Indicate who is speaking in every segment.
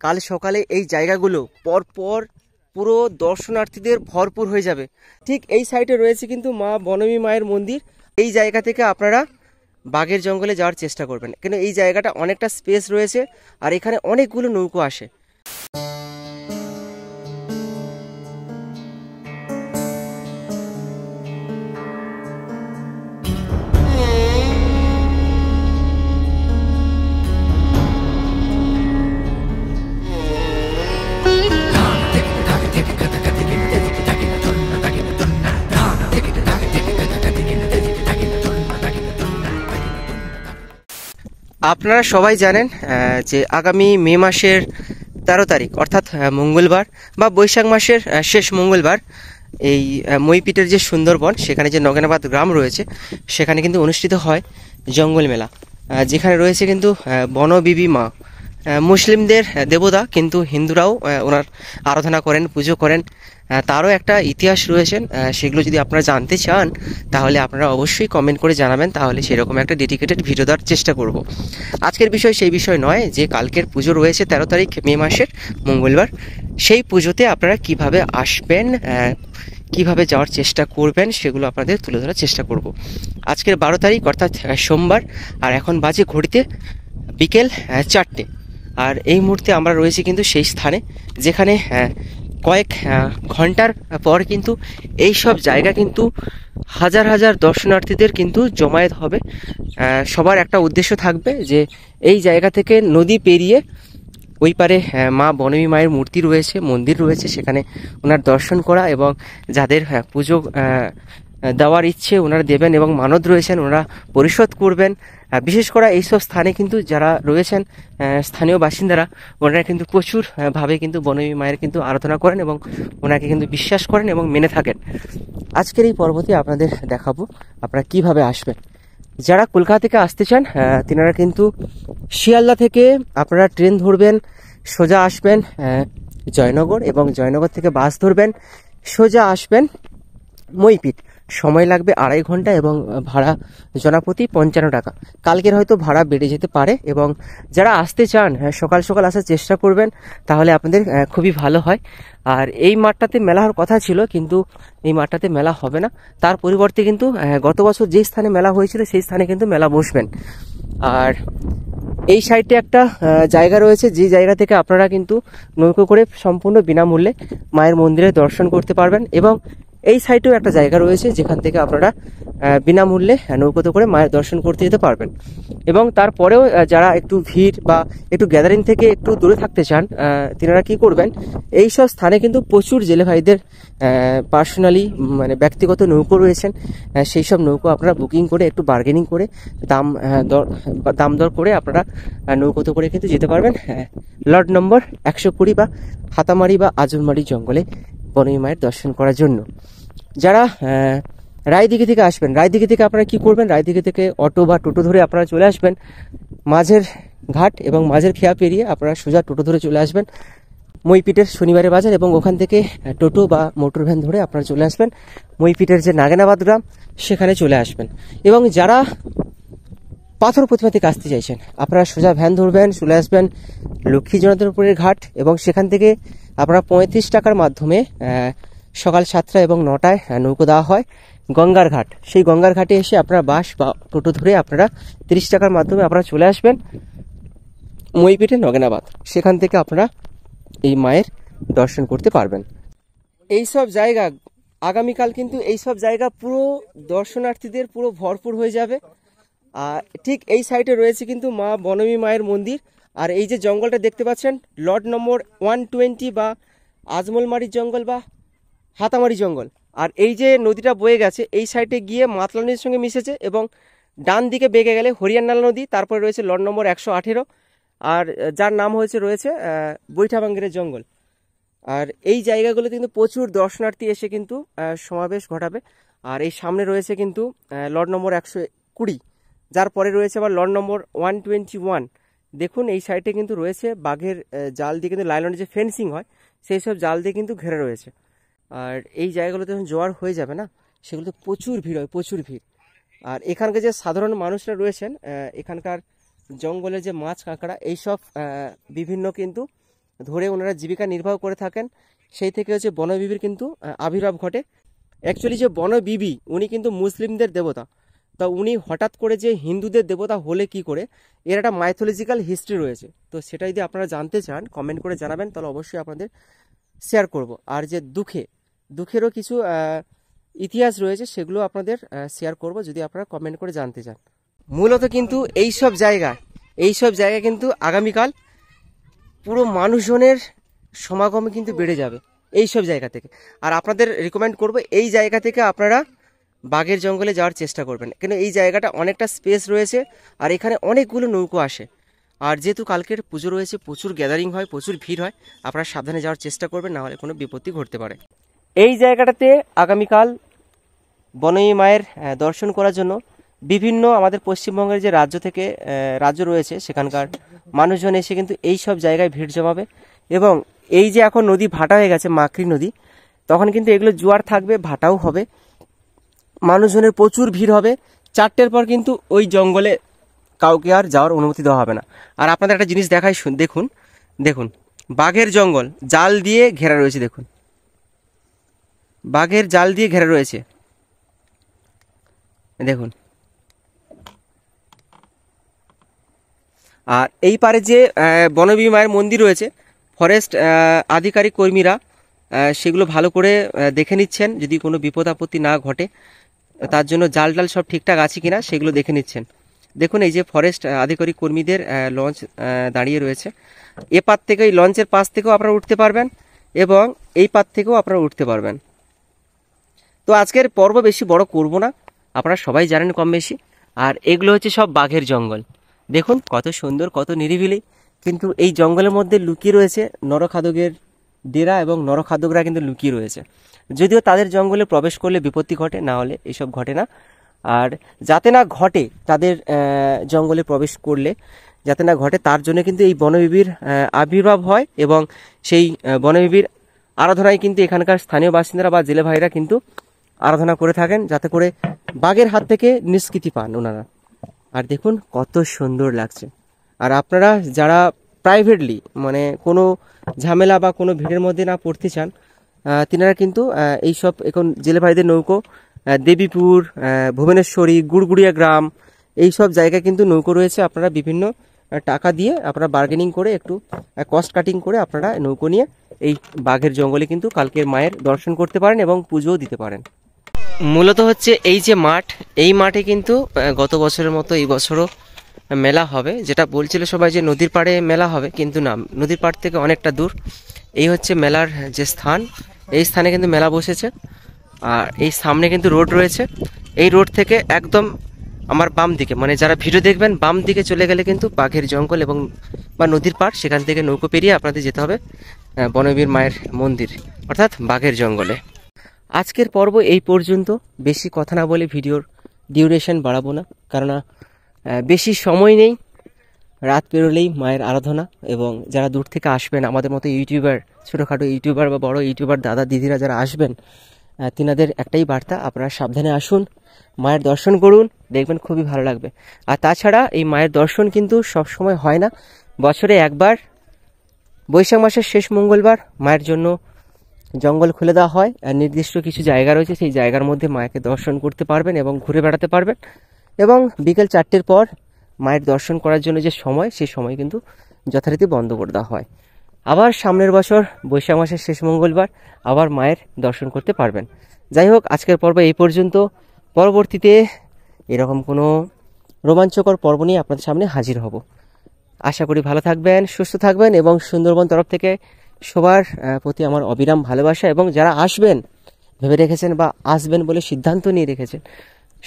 Speaker 1: কাল সকালে এই জায়গাগুলো পরপর পুরো দর্শনার্থীদের ভরপুর হয়ে যাবে। ঠিক এই সাইডে রয়েছে কিন্তু মা বনমী মায়ের মন্দির। এই জায়গা থেকে আপনারা বাঘের জঙ্গলে যাওয়ার চেষ্টা করবেন, কিন্তু এই জায়গাটা অনেকটা স্পেস রয়েছে আর এখানে অনেকগুলো নৌকো আসে। আপনারা সবাই জানেন যে আগামী মে মাসের 13 তারিখ অর্থাৎ মঙ্গলবার বা বৈশাখ মাসের শেষ মঙ্গলবার এই মইপিটের যে সুন্দরবন, সেখানে যে নগেনাবাদ গ্রাম রয়েছে, সেখানে কিন্তু অনুষ্ঠিত হয় জঙ্গল মেলা, যেখানে রয়েছে কিন্তু বনবিবি মা, মুসলিমদের দেবতা, কিন্তু হিন্দুরাও ওনার আরাধনা করেন, পুজো করেন। তারও একটা ইতিহাস রয়েছেন। সেগুলো যদি আপনারা জানতে চান তাহলে আপনারা অবশ্যই কমেন্ট করে জানাবেন, তাহলে সেরকম একটা ডেডিকেটেড ভিডিও দেওয়ার চেষ্টা করব। আজকের বিষয় সেই বিষয় নয়, যে কালকের পুজো রয়েছে 13 তারিখ মে মাসের মঙ্গলবার, সেই পুজোতে আপনারা কিভাবে আসবেন, কিভাবে যাওয়ার চেষ্টা করবেন, সেগুলো আপনাদের তুলে ধরার চেষ্টা করব। আজকের 12 তারিখ অর্থাৎ সোমবার, আর এখন বাজে ঘড়িতে বিকেল 4টে। আর এই মুহূর্তে আমরা রয়েছি কিন্তু সেই স্থানে যেখানে কয়েক ঘন্টার পর কিন্তু এই সব জায়গা কিন্তু হাজার হাজার দর্শনার্থীদের কিন্তু জমায়েত হবে। সবার একটা উদ্দেশ্য থাকবে যে এই জায়গা থেকে নদী পেরিয়ে ওই পারে মা বনমী মায়ের মূর্তি রয়েছে, মন্দির রয়েছে, সেখানে ওনার দর্শন করা, এবং যাদের পুজো দেওয়ার ইচ্ছে ওনারা দেবেন এবং মানত রয়েছেন ওনারা পরিশোধ করবেন। বিশেষ করে এইসব স্থানে কিন্তু যারা রয়েছেন স্থানীয় বাসিন্দারা, ওনারা কিন্তু প্রচুর ভাবে কিন্তু বনমী মায়ের কিন্তু আরাধনা করেন এবং ওনাকে কিন্তু বিশ্বাস করেন এবং মেনে থাকেন। আজকের এই পর্বতে আপনাদের দেখাবো আপনারা কিভাবে আসবেন। যারা কলকাতা থেকে আসতে চান তিনারা কিন্তু শিয়ালদা থেকে আপনারা ট্রেন ধরবেন, সোজা আসবেন জয়নগর, এবং জয়নগর থেকে বাস ধরবেন, সোজা আসবেন মইপিট। সময় লাগবে 2.5 ঘন্টা এবং ভাড়া জনপ্রতি 55 টাকা। কালকের হয়তো ভাড়া বেড়ে যেতে পারে, এবং যারা আসতে চান সকাল সকাল আসার চেষ্টা করবেন, তাহলে আপনাদের খুবই ভালো হয়। আর এই মাঠটাতে মেলা হওয়ার কথা ছিল, কিন্তু এই মাঠটাতে মেলা হবে না। তার পরিবর্তে কিন্তু গত বছর যে স্থানে মেলা হয়েছিল সেই স্থানে কিন্তু মেলা বসবেন। আর এই সাইডে একটা জায়গা রয়েছে, যে জায়গা থেকে আপনারা কিন্তু নৌকো করে সম্পূর্ণ বিনামূল্যে মায়ের মন্দিরে দর্শন করতে পারবেন, এবং এই সাইডেও একটা জায়গা রয়েছে যেখান থেকে আপনারা বিনামূল্যে নৌকোতে করে মায়ের দর্শন করতে যেতে পারবেন। এবং তারপরেও যারা একটু ভিড় বা একটু গ্যাদারিং থেকে একটু দূরে থাকতে চান, তিনারা কি করবেন, এই সব স্থানে কিন্তু প্রচুর জেলে ভাইদের পার্সোনালি মানে ব্যক্তিগত নৌকো রয়েছেন। সেই সব নৌকো আপনারা বুকিং করে একটু বার্গেনিং করে দাম দর করে আপনারা নৌকোতে করে কিন্তু যেতে পারবেন লট নম্বর 120 বা হাতামারি বা আজলমারি জঙ্গলে বনমী মায়ের দর্শন করার জন্য। যারা রায়দিঘি থেকে আসবেন, রায়দিঘি থেকে আপনারা কি করবেন, রায়দিঘি থেকে অটো বা টোটো ধরে আপনারা চলে আসবেন মাঝের ঘাট, এবং মাঝের খেয়া পেরিয়ে আপনারা সোজা টোটো ধরে চলে আসবেন মইপিটের শনিবারের বাজার, এবং ওখান থেকে টোটো বা মোটর ভ্যান ধরে আপনারা চলে আসবেন মইপিটের যে নাগেনাবাদ গ্রাম, সেখানে চলে আসবেন। এবং যারা পাথর প্রতিমা থেকে আসতে চাইছেন, আপনারা সোজা ভ্যান ধরবেন, চলে আসবেন লক্ষ্মী জনার্দনপুরের ঘাট, এবং সেখান থেকে আপনারা 35 টাকার মাধ্যমে সকাল 7টা এবং 9টায় নৌকো দেওয়া হয় গঙ্গার ঘাট। সেই গঙ্গার ঘাটে এসে আপনারা বাস বা টোটো ধরে আপনারা 30 টাকার মাধ্যমে আপনারা চলে আসবেন মইপিটে নগেনাবাদ। সেখান থেকে আপনারা এই মায়ের দর্শন করতে পারবেন। এই সব জায়গা আগামীকাল কিন্তু এই সব জায়গা পুরো দর্শনার্থীদের পুরো ভরপুর হয়ে যাবে। আর ঠিক এই সাইডে রয়েছে কিন্তু মা বনমী মায়ের মন্দির। আর এই যে জঙ্গলটা দেখতে পাচ্ছেন লট নম্বর 120 বা আজমলমারির জঙ্গল বা হাতামারি জঙ্গল। আর এই যে নদীটা বয়ে গেছে এই সাইডে গিয়ে মাতলা নদীর সঙ্গে মিশেছে, এবং ডান দিকে বেগে গেলে হরিয়ানালা নদী, তারপরে রয়েছে লট নম্বর 118, আর যার নাম রয়েছে বৈঠাবাঙ্গের জঙ্গল। আর এই জায়গাগুলো কিন্তু প্রচুর দর্শনার্থী এসে কিন্তু সমাবেশ ঘটাবে। আর এই সামনে রয়েছে কিন্তু লট নম্বর 120, যার পরে রয়েছে আবার লট নম্বর 121। দেখুন এই সাইডে কিন্তু রয়েছে বাঘের জাল দিয়ে কিন্তু লাইলনের যে ফেন্সিং হয় সেই সব জাল দিয়ে কিন্তু ঘেরা রয়েছে। আর এই জায়গাগুলোতে যখন জোয়ার হয়ে যাবে না, সেগুলোতে প্রচুর ভিড় হয়, প্রচুর ভিড়। আর এখানকার যে সাধারণ মানুষরা রয়েছেন, এখানকার জঙ্গলে যে মাছ কাঁকড়া এইসব বিভিন্ন কিন্তু ধরে ওনারা জীবিকা নির্বাহ করে থাকেন। সেই থেকে হচ্ছে বনবিবির কিন্তু আবির্ভাব ঘটে। অ্যাকচুয়ালি যে বনবিবি উনি কিন্তু মুসলিমদের দেবতা, তা উনি হঠাৎ করে যে হিন্দুদের দেবতা হলে কি করে, এর একটা মাইথোলজিক্যাল হিস্ট্রি রয়েছে। তো সেটা যদি আপনারা জানতে চান কমেন্ট করে জানাবেন, তাহলে অবশ্যই আপনাদের শেয়ার করব। আর যে দুঃখেরও কিছু ইতিহাস রয়েছে, সেগুলো আপনাদের শেয়ার করব যদি আপনারা কমেন্ট করে জানতে চান। মূলত কিন্তু এই সব জায়গা কিন্তু আগামীকাল পুরো মানুষজনের সমাগমে কিন্তু বেড়ে যাবে এই সব জায়গা থেকে। আর আপনাদের রিকমেন্ড করব এই জায়গা থেকে আপনারা বাঘের জঙ্গলে যাওয়ার চেষ্টা করবেন, কেন এই জায়গাটা অনেকটা স্পেস রয়েছে আর এখানে অনেকগুলো নৌকো আসে। আর যেহেতু কালকের পুজো রয়েছে, প্রচুর গ্যাদারিং হয়, প্রচুর ভিড় হয়, আপনারা সাবধানে যাওয়ার চেষ্টা করবেন, না হলে কোনো বিপত্তি ঘটতে পারে। এই জায়গাটাতে আগামীকাল বনই মায়ের দর্শন করার জন্য বিভিন্ন আমাদের পশ্চিমবঙ্গের যে রাজ্য রয়েছে সেখানকার মানুষজন এসে কিন্তু এই সব জায়গায় ভিড় জমাবে। এবং এই যে এখন নদী ভাটা হয়ে গেছে, মাকড়ি নদী, তখন কিন্তু এগুলো জোয়ার থাকবে, ভাটাও হবে, মানুষজনের প্রচুর ভিড় হবে। 4টের পর কিন্তু ওই জঙ্গলে কাউকে আর যাওয়ার অনুমতি দেওয়া হবে না। আর আপনাদের একটা জিনিস দেখাই, দেখুন বাঘের জঙ্গল জাল দিয়ে ঘেরা রয়েছে, দেখুন বাঘের জাল দিয়ে ঘেরা রয়েছে, দেখুন। আর এই পারে যে বনবিবি মায়ের মন্দির রয়েছে, ফরেস্ট আধিকারিক কর্মীরা সেগুলো ভালো করে দেখে নিচ্ছেন, যদি কোনো বিপদ আপত্তি না ঘটে তার জন্য জাল টাল সব ঠিকঠাক আছে কিনা সেগুলো দেখে নিচ্ছেন। দেখুন এই যে ফরেস্ট আধিকারিক কর্মীদের লঞ্চ দাঁড়িয়ে রয়েছে। এ পার থেকে, এই লঞ্চের পাশ থেকেও আপনারা উঠতে পারবেন এবং এই পার থেকেও আপনারা উঠতে পারবেন। তো আজকের পর্ব বেশি বড় করব না, আপনারা সবাই জানেন কম বেশি। আর এগুলো হচ্ছে সব বাঘের জঙ্গল, দেখুন কত সুন্দর, কত নিরিবিলি। কিন্তু এই জঙ্গলের মধ্যে লুকিয়ে রয়েছে নরখাদকের ডেরা, এবং নরখাদকরা কিন্তু লুকিয়ে রয়েছে। যদিও তাদের জঙ্গলে প্রবেশ করলে বিপত্তি ঘটে, না হলে এসব ঘটে না। আর যাতে না ঘটে, তাদের জঙ্গলে প্রবেশ করলে যাতে না ঘটে, তার জন্য কিন্তু এই বনবিবির আবির্ভাব হয়। এবং সেই বনবিবির আরাধনায় কিন্তু এখানকার স্থানীয় বাসিন্দারা বা জেলে ভাইরা কিন্তু আরাধনা করে থাকেন, যাতে করে বাঘের হাত থেকে নিষ্কৃতি পান ওনারা। আর দেখুন কত সুন্দর লাগছে। আর আপনারা যারা প্রাইভেটলি মানে কোনো ঝামেলা বা কোনো ভিড়ের মধ্যে না পড়তে চান, তিনারা কিন্তু এইসব এখন জেলে ভাইদের নৌকো দেবীপুর, ভুবনেশ্বরী, গুড়গুড়িয়া গ্রাম, এই সব জায়গায় কিন্তু নৌকো রয়েছে। আপনারা বিভিন্ন টাকা দিয়ে আপনারা বার্গেনিং করে, একটু কস্ট কাটিং করে আপনারা নৌকো নিয়ে এই বাঘের জঙ্গলে কিন্তু কালকের মায়ের দর্শন করতে পারেন এবং পুজোও দিতে পারেন। মূলত হচ্ছে এই যে মাঠ, এই মাঠে কিন্তু গত বছরের মতো এই বছরও মেলা হবে। যেটা বলছিল সবাই যে নদীর পাড়ে মেলা হবে, কিন্তু না, নদীর পাড় থেকে অনেকটা দূর। এই হচ্ছে মেলার যে স্থান, এই স্থানে কিন্তু মেলা বসেছে। আর এই সামনে কিন্তু রোড রয়েছে, এই রোড থেকে একদম আমার বাম দিকে, মানে যারা ভিডিও দেখবেন বাম দিকে চলে গেলে কিন্তু বাঘের জঙ্গল এবং বা নদীর পাড়, সেখান থেকে নৌকো পেরিয়ে আপনাদের যেতে হবে বনবিবির মায়ের মন্দির, অর্থাৎ বাঘের জঙ্গলে। আজকের পর্ব এই পর্যন্ত, বেশি কথা না বলে ভিডিওর ডিউরেশন বাড়াবো না, কেননা বেশি সময় নেই, রাত পেরোলেই মায়ের আরাধনা। এবং যারা দূর থেকে আসবেন, আমাদের মতো ইউটিউবার, ছোটোখাটো ইউটিউবার বা বড় ইউটিউবার দাদা দিদিরা যারা আসবেন, তিনাদের একটাই বার্তা, আপনারা সাবধানে আসুন, মায়ের দর্শন করুন, দেখবেন খুবই ভালো লাগবে। আর তাছাড়া এই মায়ের দর্শন কিন্তু সব সময় হয় না, বছরে একবার বৈশাখ মাসের শেষ মঙ্গলবার মায়ের জন্য জঙ্গল খুলে দেওয়া হয়। আর নির্দিষ্ট কিছু জায়গা রয়েছে, সেই জায়গার মধ্যে মাকে দর্শন করতে পারবেন এবং ঘুরে বেড়াতে পারবেন। এবং বিকেল 4টের পর মায়ের দর্শন করার জন্য যে সময়, সেই সময় কিন্তু যথারীতি বন্ধ করে দেওয়া হয়। আবার সামনের বছর বৈশাখ মাসের শেষ মঙ্গলবার আবার মায়ের দর্শন করতে পারবেন। যাই হোক, আজকের পর্ব এই পর্যন্ত। পরবর্তীতে এরকম কোনো রোমাঞ্চকর পর্ব নিয়ে আপনাদের সামনে হাজির হব। আশা করি ভালো থাকবেন, সুস্থ থাকবেন, এবং সুন্দরবন তরফ থেকে সবার প্রতি আমার অবিরাম ভালোবাসা। এবং যারা আসবেন ভেবে রেখেছেন বা আসবেন বলে সিদ্ধান্ত নিয়ে রেখেছেন,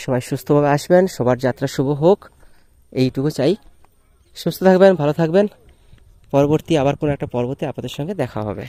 Speaker 1: সবাই সুস্থভাবে আসবেন, সবার যাত্রা শুভ হোক, এইটুকু চাই। সুস্থ থাকবেন, ভালো থাকবেন। পরবর্তী আবার কোনো একটা পর্বতে আপনাদের সঙ্গে দেখা হবে।